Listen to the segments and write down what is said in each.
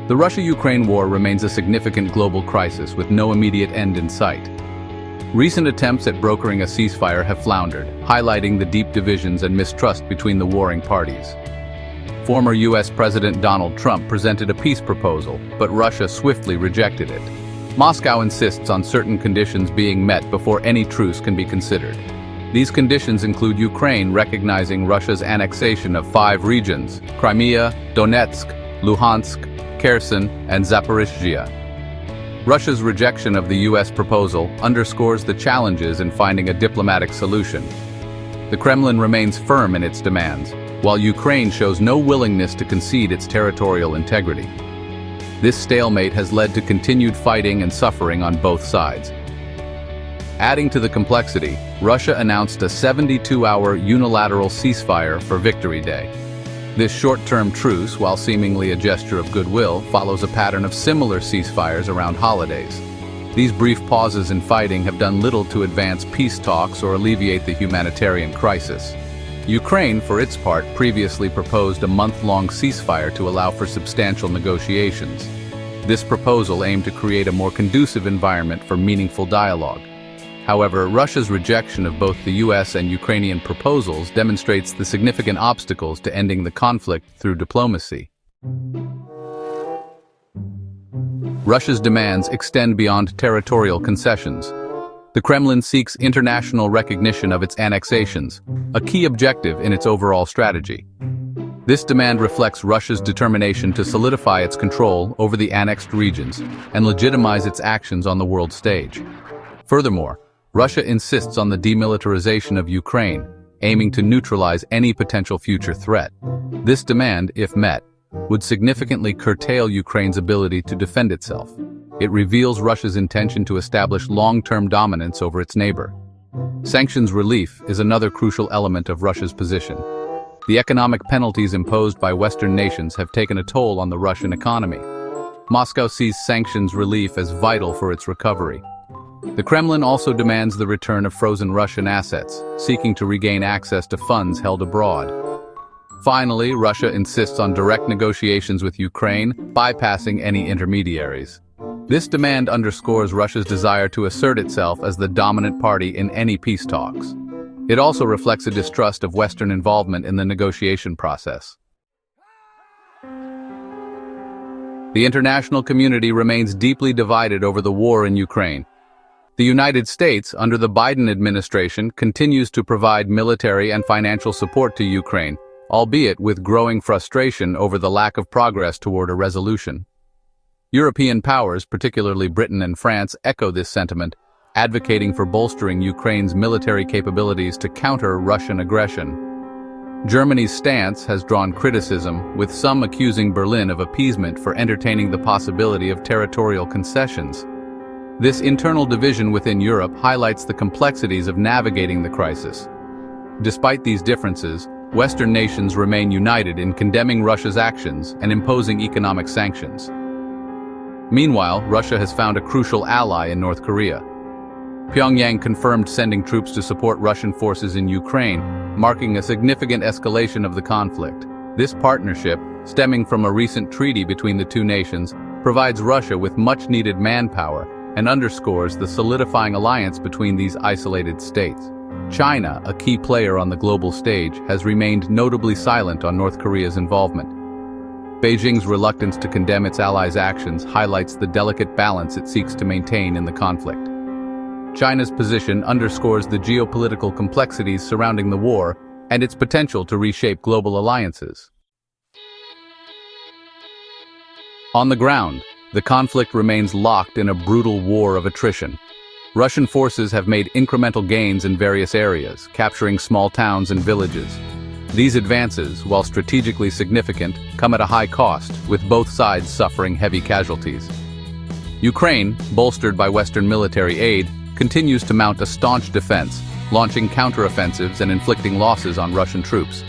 The Russia-Ukraine war remains a significant global crisis with no immediate end in sight. Recent attempts at brokering a ceasefire have floundered, highlighting the deep divisions and mistrust between the warring parties. Former U.S. President Donald Trump presented a peace proposal, but Russia swiftly rejected it. Moscow insists on certain conditions being met before any truce can be considered. These conditions include Ukraine recognizing Russia's annexation of 5 regions: Crimea, Donetsk, Luhansk, Kherson, and Zaporizhzhia. Russia's rejection of the U.S. proposal underscores the challenges in finding a diplomatic solution. The Kremlin remains firm in its demands, while Ukraine shows no willingness to concede its territorial integrity. This stalemate has led to continued fighting and suffering on both sides. Adding to the complexity, Russia announced a 72-hour unilateral ceasefire for Victory Day. This short-term truce, while seemingly a gesture of goodwill, follows a pattern of similar ceasefires around holidays. These brief pauses in fighting have done little to advance peace talks or alleviate the humanitarian crisis. Ukraine, for its part, previously proposed a month-long ceasefire to allow for substantial negotiations. This proposal aimed to create a more conducive environment for meaningful dialogue. However, Russia's rejection of both the U.S. and Ukrainian proposals demonstrates the significant obstacles to ending the conflict through diplomacy. Russia's demands extend beyond territorial concessions. The Kremlin seeks international recognition of its annexations, a key objective in its overall strategy. This demand reflects Russia's determination to solidify its control over the annexed regions and legitimize its actions on the world stage. Furthermore, Russia insists on the demilitarization of Ukraine, aiming to neutralize any potential future threat. This demand, if met, would significantly curtail Ukraine's ability to defend itself. It reveals Russia's intention to establish long-term dominance over its neighbor. Sanctions relief is another crucial element of Russia's position. The economic penalties imposed by Western nations have taken a toll on the Russian economy. Moscow sees sanctions relief as vital for its recovery. The Kremlin also demands the return of frozen Russian assets, seeking to regain access to funds held abroad. Finally, Russia insists on direct negotiations with Ukraine, bypassing any intermediaries. This demand underscores Russia's desire to assert itself as the dominant party in any peace talks. It also reflects a distrust of Western involvement in the negotiation process. The international community remains deeply divided over the war in Ukraine. The United States, under the Biden administration, continues to provide military and financial support to Ukraine, albeit with growing frustration over the lack of progress toward a resolution. European powers, particularly Britain and France, echo this sentiment, advocating for bolstering Ukraine's military capabilities to counter Russian aggression. Germany's stance has drawn criticism, with some accusing Berlin of appeasement for entertaining the possibility of territorial concessions. This internal division within Europe highlights the complexities of navigating the crisis. Despite these differences, Western nations remain united in condemning Russia's actions and imposing economic sanctions. Meanwhile, Russia has found a crucial ally in North Korea. Pyongyang confirmed sending troops to support Russian forces in Ukraine, marking a significant escalation of the conflict. This partnership, stemming from a recent treaty between the two nations, provides Russia with much-needed manpower and underscores the solidifying alliance between these isolated states. China, a key player on the global stage, has remained notably silent on North Korea's involvement. Beijing's reluctance to condemn its allies' actions highlights the delicate balance it seeks to maintain in the conflict. China's position underscores the geopolitical complexities surrounding the war and its potential to reshape global alliances. On the ground, the conflict remains locked in a brutal war of attrition. Russian forces have made incremental gains in various areas, capturing small towns and villages. These advances, while strategically significant, come at a high cost, with both sides suffering heavy casualties. Ukraine, bolstered by Western military aid, continues to mount a staunch defense, launching counteroffensives and inflicting losses on Russian troops.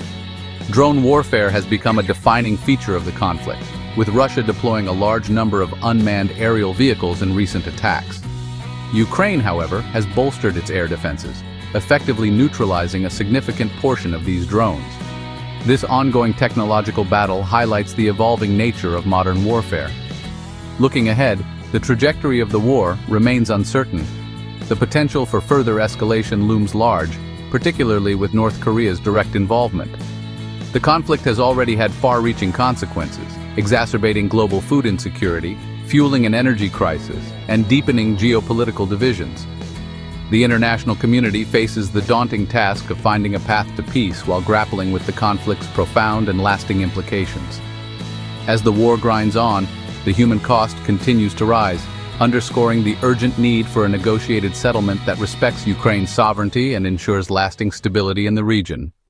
Drone warfare has become a defining feature of the conflict, with Russia deploying a large number of unmanned aerial vehicles in recent attacks. Ukraine, however, has bolstered its air defenses, effectively neutralizing a significant portion of these drones. This ongoing technological battle highlights the evolving nature of modern warfare, Looking ahead, the trajectory of the war remains uncertain. The potential for further escalation looms large, particularly with North Korea's direct involvement. The conflict has already had far-reaching consequences, exacerbating global food insecurity, fueling an energy crisis, and deepening geopolitical divisions. The international community faces the daunting task of finding a path to peace while grappling with the conflict's profound and lasting implications. As the war grinds on, the human cost continues to rise, underscoring the urgent need for a negotiated settlement that respects Ukraine's sovereignty and ensures lasting stability in the region.